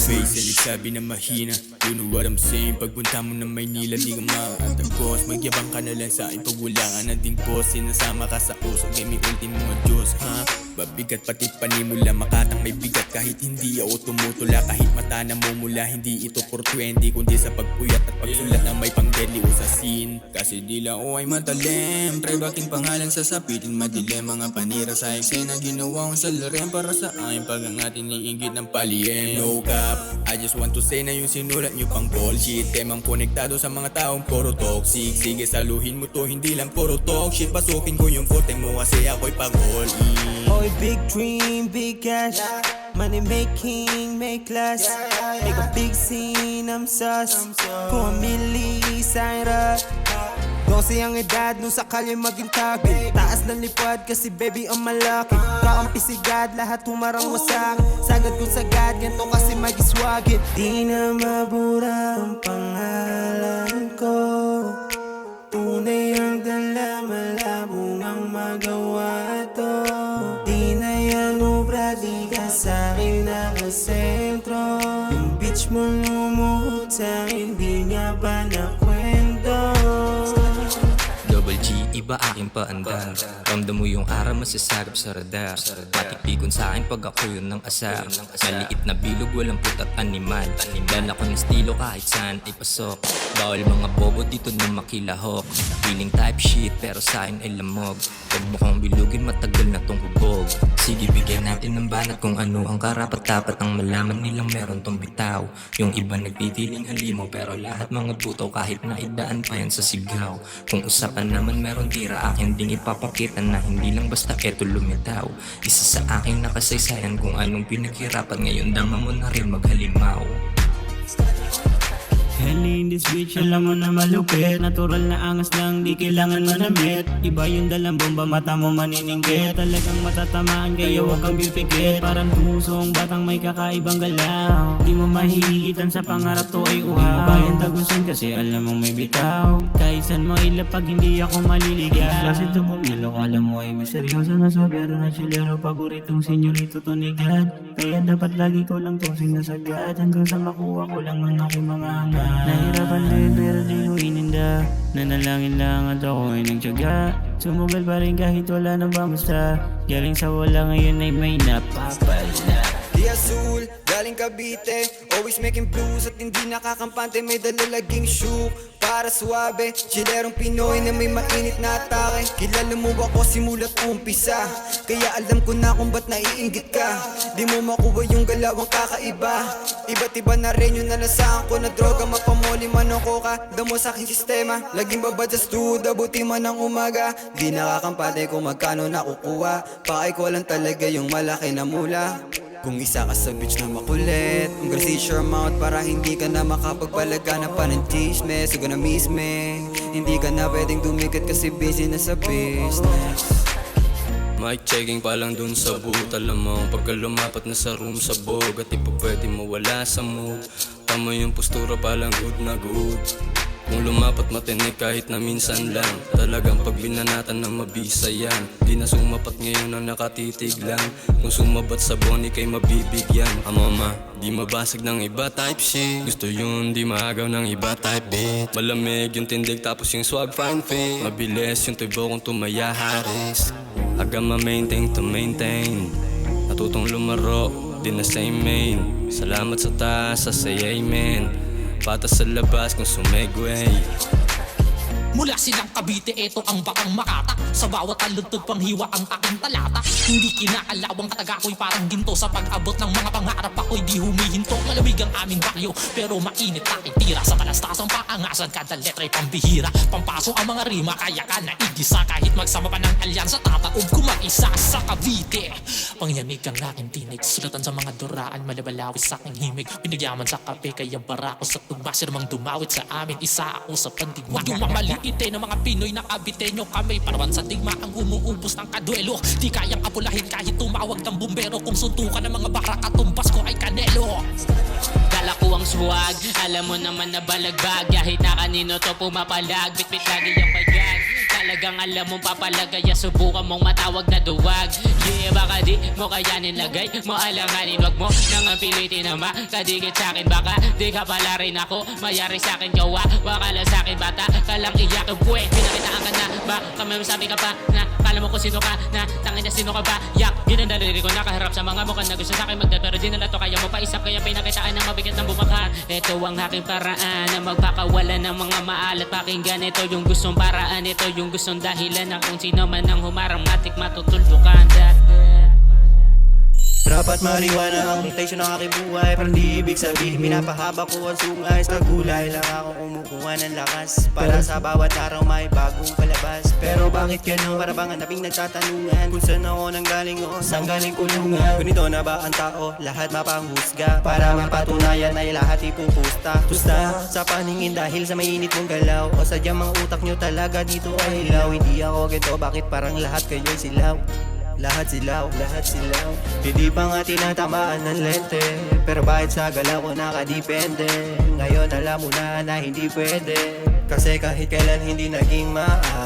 face, sabi na mahina. You know what I'm saying? Pagpunta mo ng Maynila, di ka makakatagos. Magyabang ka na lang sa akin pag wala ka nating boss. Sinasama ka sa uso, may ultimo Diyos, ha? Babigat pati panimula, makatang may bigat. Kahit hindi ako tumutula, kahit mata na mumula. Hindi ito for 20, kundi sa pagpuyat at pagsulat na may pang-deadly o sa scene. Kasi di lang ako ay matalim, try aking pangalan sa sapitin madilim. Mga panira sa eksena, ginawa kong salarin para sa akin. Pag ang ating iingit ng paliem. No cap, I just want to say na yung sinulat nyo pang bullshit. Temang konektado sa mga taong puro toxic. Sige saluhin mo to, hindi lang puro talk shit. Pasukin ko yung kote mo kasi ako'y pag-all in. Boy, big dream, big cash, money making, make class, make a big scene, I'm sus. Kung amili sa rap, 12 ang edad nung sakali maging tabi. Taas ng lipad kasi baby ang malaki. Kaampi sigad, lahat humarang wasak. Sagad kung sagad, ganito kasi magiswagin. Di na mabura ang pangalan ko. Tunay ang dala, malabo ang magawa to. Di na yan ubra, di ka sa'kin nakasentro. Yung bitch mo lumuhod sa'kin, di nga ba nakwento? Double G, iba aking paandar. Ramdam mo yung araw masasagap sa radar. Matipikon sa akin pag ako yun ng asar. Maliit na bilog, walang putat animal. Dala ko ng estilo kahit saan ay pasok. Bawal mga bobo dito na makilahok. Feeling type shit pero sa akin ay lamog. Pag mukhang bilugin matagal na tong hubog. Sige bigyan natin ng banat kung ano ang karapat-dapat ang malaman nilang meron tong bitaw. Yung iba nagtitiling halimo pero lahat mga butaw kahit na idaan pa yan sa sigaw. Kung usapan naman meron tira akin ding ipapakita na hindi lang basta eto lumitaw. Isa sa aking nakasaysayan kung anong pinaghirapan ngayon dama mo na rin maghalimaw. Henny in this bitch, alam mo na malupit. Natural na angas lang, di kailangan manamit. Iba yung dalang bomba, mata mo maniningkit. Talagang matatamaan kaya huwag kang pipikit. Parang pusong batang may kakaibang galaw. Di mo mahihigitan sa pangarap to ay uhaw. Bayan tagusin kasi alam mong may bitaw. Kahit saan mo ilapag hindi ako maliligaw. Kasi ito bumilo, alam mo ay may seryoso na sobero na chilero. Paboritong senyorito tunigad. Kaya dapat lagi ko lang tosing nasagad. Hanggang sa makuha ko lang ang aking mga hanga. Nahirapan din pero di ko ininda. Nanalangin lang at ako ay nagtyaga. Sumugal pa rin kahit wala nang bamusta. Galing sa wala ngayon ay may napapala. Di Azul, galing Cavite. Always making blues at hindi nakakampante. May dalalaging shoe para suabe. Chilerong Pinoy na may mainit na atake. Kilala mo ako simulat umpisa. Kaya alam ko na kung ba't naiinggit ka. Di mo makuha yung galawang kakaiba. Iba't iba na rin yung nalasahan ko na droga. Mapamoli man ako ka, damo sa aking sistema. Laging babad sa stud, abuti man ng umaga. Di nakakampante kung magkano nakukuha. Pakay ko lang talaga yung malaki na mula. Kung isa ka sa bitch na makulit, congrats your mouth para hindi ka na makapagpalaga na pa ng chismes. So gonna miss me. Hindi ka na pwedeng dumikat kasi busy na sa business. Mic checking pa lang dun sa booth. Alam mo pagka lumapat na sa room sa bog. At di pa pwede mawala sa mood. Tama yung postura pa lang good na good. Kung lumapat matinig kahit na minsan lang. Talagang pag binanatan na mabisa yan. Di na sumapat ngayon ang nakatitig lang. Kung sumabat sa boni kay mabibigyan. Mama, di mabasag ng iba type shit. Gusto yun, di maagaw ng iba type beat. Malamig yung tindig tapos yung swag fine fit. Mabilis yung tubo kung tumaya haris. Aga ma-maintain to maintain. Natutong lumaro, di na same main. Salamat sa taas, sa say amen. Patas sa labas kung sumegway. Mula silang Cavite, eto ang bakang Makata. Sa bawat taludtod panghiwa ang aking talata. Hindi kinakalawang kataga ko'y parang ginto. Sa pag-abot ng mga pangarap ako'y di humihinto. Malamig ang aming bakyo, pero mainit aking tira. Sa palastasang paangasan, kada letra'y pambihira. Pampaso ang mga rima, kaya ka naigisa. Kahit magsama pa ng alyansa, tataob ko mag-isa sa Cavite. Pangyamig ang aking tinig, sulatan sa mga duraan. Malabalawis sa aking himig, pinagyaman sa kape. Kaya bara ko sa tugbasir mang dumawit sa amin. Isa ako sa pandigma. Dumamaliite ng mga Pinoy na Caviteño kami. Parawan sa digma ang umuubos ng kaduelo. Di kayang apulahin kahit tumawag ng bumbero. Kung suntukan ng mga barak at tumbas ko ay kanelo. Dala ko ang swag, alam mo naman na balagbag. Kahit na kanino to pumapalag, bitbit lagi yung pagyan. talagang alam mong papalagay, subukan mong matawag na duwag. Yeah, baka di mo kayanin, lagay mo alanganin, wag mo nang ang pilitin na makadikit sa'kin. Baka di ka pala rin ako, mayari sa'kin gawa, waka lang sa'kin bata, ka lang iyakin. Pwede, pinakitaan ka na ba? Kami masabi ka pa na kala mo kung sino ka na, tangin na sino ka ba? Yak, yun ang daliri ko, nakaharap sa mga mukhang na gusto sa'kin magdad, pero di nala to kaya mo pa isap, kaya pinakitaan ng mabigat ng bumakha. Ito ang aking paraan na magpakawala ng mga maalat. Pakinggan, ito yung gustong paraan, ito yung gustong dahilan na kung sino man ang humarang matik matutuldukan. Dapat mariwana ang rotation ng aking buhay, pero di ibig sabihin pinapahaba ko ang sungay. Sa gulay lang ako kumukuha ng lakas, para sa bawat araw may bagong palabas. Pero bakit gano'n? Para bang hanaping nagtatanungan kung saan ako nanggaling o saan galing kulungan. Ganito na ba ang tao? Lahat mapanghusga, para mapatunayan ay lahat ipupusta. Tusta sa paningin dahil sa mainit mong galaw, o sadyang mga utak nyo talaga dito ay hilaw. Hindi ako ganito, bakit parang lahat kayo'y silaw? Lahat silaw, lahat silaw. Hindi pa nga tinatamaan ng lente, pero bakit sa galaw ko nakadipende? Ngayon alam mo na hindi pwede, kasi kahit kailan hindi naging maaari.